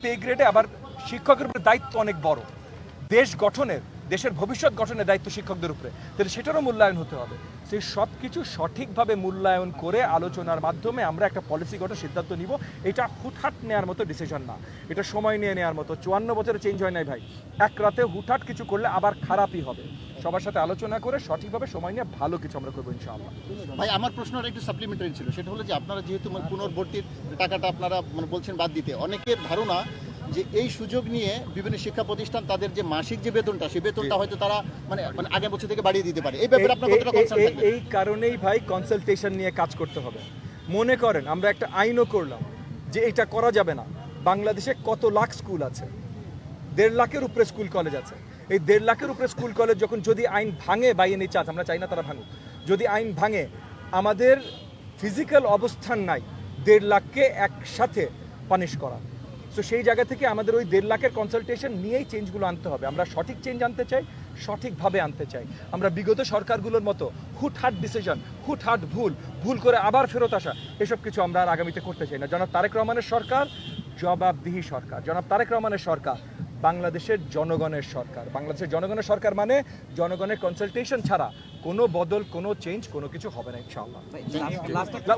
Pay গ্রেডে, আবার শিক্ষকের উপরে দায়িত্ব অনেক বড়। দেশ গঠনের, দেশের ভবিষ্যৎ গঠনের দায়িত্ব শিক্ষকদের উপরে, তাহলে সেটারও মূল্যায়ন হতে হবে। সেই সব কিছু সঠিকভাবে মূল্যায়ন করে আলোচনার মাধ্যমে আমরা একটা পলিসিগত সিদ্ধান্ত নিব। এটা হুটহাট নেওয়ার মতো ডিসিশন না, এটা সময় নিয়ে নেওয়ার মতো। 54 বছরে চেঞ্জ হয় নাই ভাই, এক রাতে হুটহাট কিছু করলে আবার খারাপই হবে। সবার সাথে আলোচনা করে সঠিকভাবে সময় নিয়ে ভালো কিছু আমরা করবো ইনশাআল্লাহ। ভাই আমার প্রশ্নটা একটু সাপ্লিমেন্টারি ছিল, সেটা হলো যে আপনারা যেহেতু পুনর্ভর্তির টাকাটা আপনারা বলছেন বাদ দিতে, অনেকের ধারণা যে এই সুযোগ নিয়ে বিভিন্ন শিক্ষা প্রতিষ্ঠান তাদের যে মাসিক যে বেতনটা, সেই বেতনটা হয়তো তারা মানে আগের বছর থেকে বাড়িয়ে দিতে পারে। এই ব্যাপারে আপনার কতটা কনসার্ন থাকবে? এই কারণেই ভাই কনসালটেশন নিয়ে কাজ করতে হবে। মনে করেন আমরা একটা আইনও করলাম যে এটা করা যাবে না। বাংলাদেশে কত লাখ স্কুল আছে, 1.5 লাখের উপরে স্কুল কলেজ আছে। এই 1.5 লাখের উপরে স্কুল কলেজ যখন যদি আইন ভাঙে, বাই এনি চান্স, আমরা চাই না তারা ভাঙুক, যদি আইন ভাঙে, আমাদের ফিজিক্যাল অবস্থান নাই 1.5 লাখকে একসাথে পানিশ করা। সো সেই জায়গা থেকে আমাদের ওই 1.5 লাখের কনসালটেশন নিয়েই চেঞ্জগুলো আনতে হবে। আমরা সঠিক চেঞ্জ আনতে চাই, সঠিকভাবে আনতে চাই। আমরা বিগত সরকারগুলোর মতো হুটহাট ডিসিশন, হুটহাট ভুল করে আবার ফেরত আসা, এসব কিছু আমরা আর আগামীতে করতে চাই না। জনাব তারেক রহমানের সরকার জবাবদিহি সরকার। জনাব তারেক রহমানের সরকার বাংলাদেশের জনগণের সরকার। বাংলাদেশের জনগণের সরকার মানে জনগণের কনসালটেশন ছাড়া কোনো বদল, কোনো চেঞ্জ, কোনো কিছু হবে না ইনশাআল্লাহ।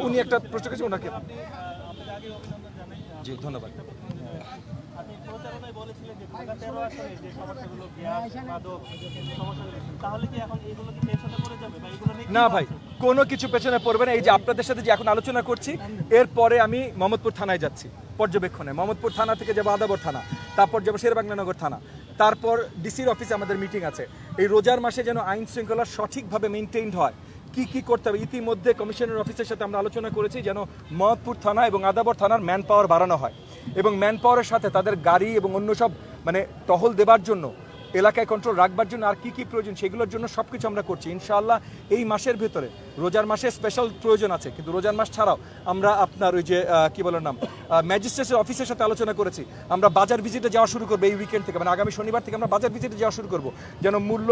উনি একটা প্রশ্ন করেছেন, ওনাকে জি ধন্যবাদ। না ভাই, কোনো কিছু পেছনে পড়বে না। এই যে আপনাদের সাথে যে এখন আলোচনা করছি, এরপরে আমি মোহাম্মদপুর থানায় যাচ্ছি পর্যবেক্ষণে। মোহাম্মদপুর থানা থেকে যাবো আদাবর থানা, তারপর যাবো শেরেবাংলানগর থানা, তারপর ডিসির অফিসে আমাদের মিটিং আছে। এই রোজার মাসে যেন আইন শৃঙ্খলা সঠিকভাবে মেনটেইনড হয়, কি করতে হবে, ইতিমধ্যে কমিশনার অফিসের সাথে আমরা আলোচনা করেছি যেন মোহাম্মদপুর থানা এবং আদাবর থানার ম্যান পাওয়ার বাড়ানো হয়, এবং ম্যান পাওয়ারের সাথে তাদের গাড়ি এবং অন্য সব মানে টহল দেবার জন্য, এলাকায় কন্ট্রোল রাখবার জন্য আর কি প্রয়োজন সেগুলোর জন্য সব কিছু আমরা করছি ইনশাআল্লাহ। এই মাসের ভেতরে, রোজার মাসে স্পেশাল প্রয়োজন আছে, কিন্তু রোজার মাস ছাড়াও আমরা আপনার ওই যে কি বলার নাম ম্যাজিস্ট্রেটের অফিসের সাথে আলোচনা করেছি। আমরা বাজার ভিজিটে যাওয়া শুরু করবো এই উইকেন্ড থেকে, মানে আগামী শনিবার থেকে আমরা বাজার ভিজিটে যাওয়া শুরু করবো, যেন মূল্য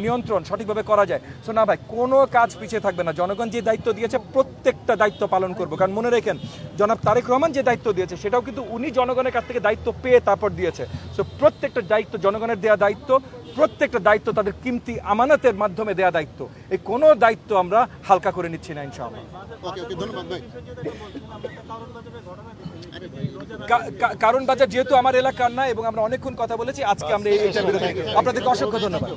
নিয়ন্ত্রণ সঠিকভাবে করা যায়। সো না ভাই, কোনো কাজ পিছিয়ে থাকবে না। জনগণ যে দায়িত্ব দিয়েছে প্রত্যেকটা দায়িত্ব পালন করবো। কারণ মনে রেখেন, জনাব তারেক রহমান যে দায়িত্ব দিয়েছে সেটাও কিন্তু উনি জনগণের কাছ থেকে দায়িত্ব পেয়ে তারপর দিয়েছে। সো প্রত্যেকটা দায়িত্ব জনগণের দেওয়া দায়িত্ব, প্রত্যেকটা দায়িত্ব তাদের কিমতি আমানতের মাধ্যমে দেয়া দায়িত্ব। এই কোনো দায়িত্ব আমরা হালকা করে নিচ্ছি না ইনশাআল্লাহ। কারণ বাজার যেহেতু আমার এলাকার না, এবং আমরা অনেকক্ষণ কথা বলেছি, আজকে আমরা এইটার বিরুদ্ধে। আপনাদেরকে অসংখ্য ধন্যবাদ।